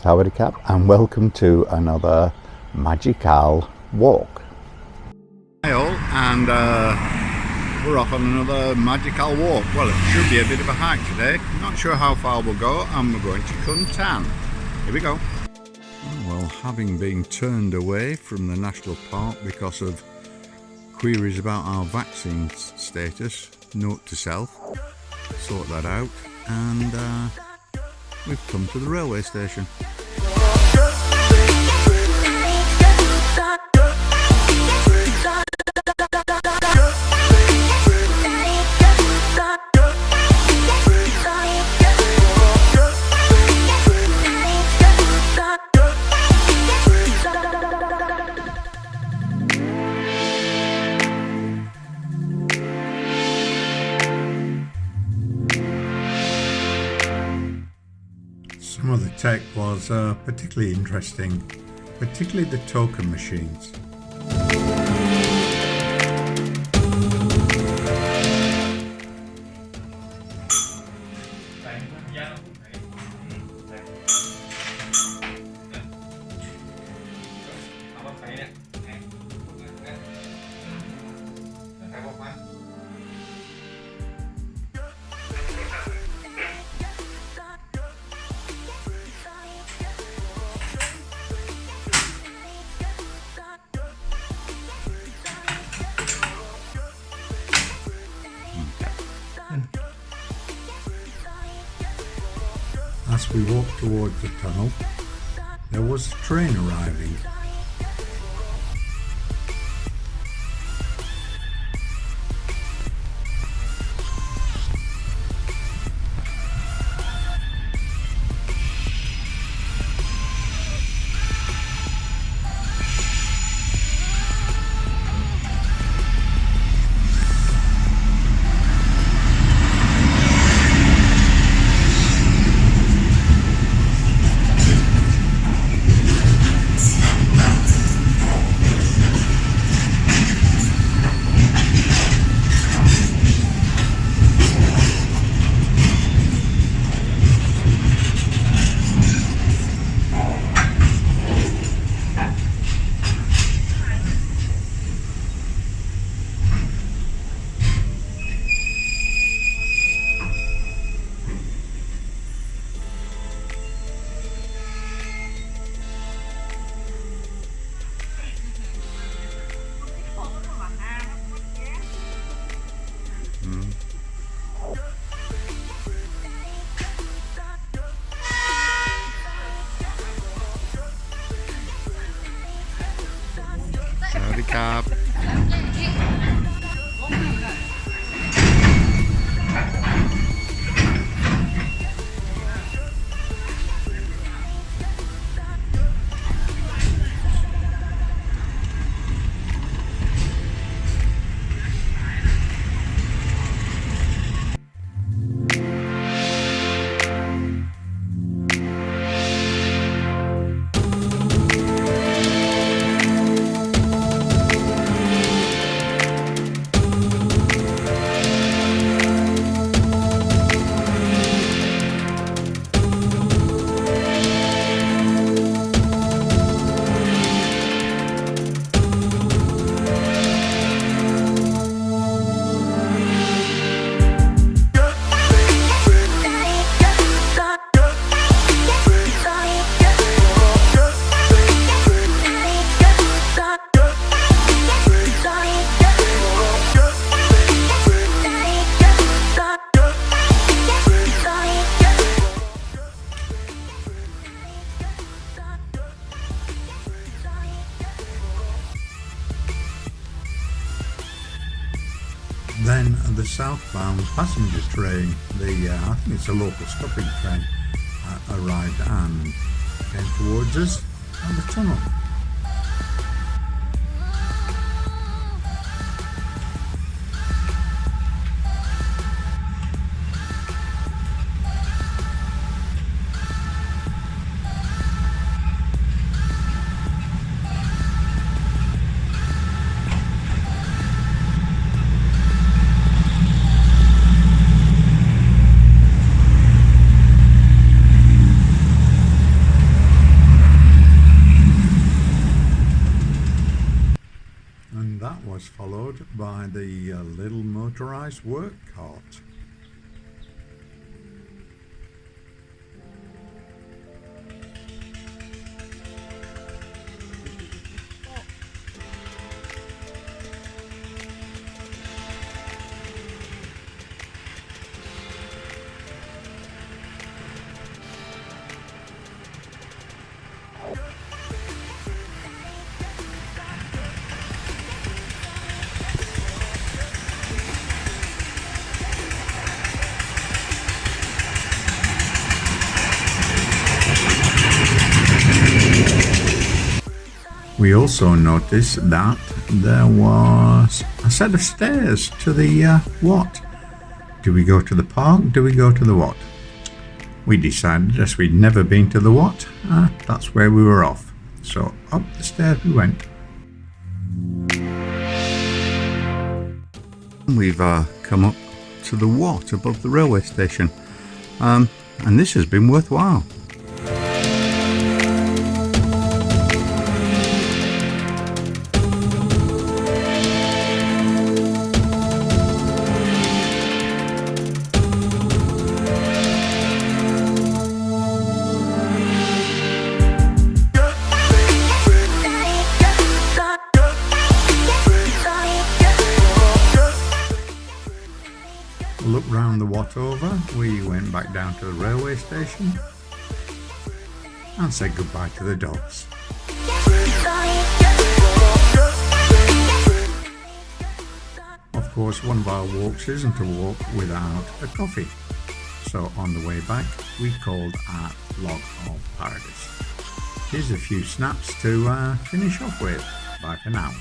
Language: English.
Sawadee and welcome to another magical walk. Hi all, and we're off on another magical walk. Well, it should be a bit of a hike today. Not sure how far we'll go, and we're going to Khun Tan. Here we go. Well, having been turned away from the national park because of queries about our vaccine status, note to self, sort that out, and we've come to the railway station. Some of the tech was particularly interesting, particularly the token machines. As we walked towards the tunnel, there was a train arriving. Sawadee krap. Then the southbound passenger train, I think it's a local stopping train, arrived and came towards us at the tunnel. That was followed by the little motorised work cart. We also noticed that there was a set of stairs to the what? Do we go to the park? Do we go to the what? We decided, as we'd never been to the what, that's where we were off. So up the stairs we went. We've come up to the what above the railway station, and this has been worthwhile. Look round the what over, we went back down to the railway station and said goodbye to the dogs. Of course, one of our walks isn't a walk without a coffee, so on the way back we called at Log of Paradise. Here's a few snaps to finish off with. Bye for now.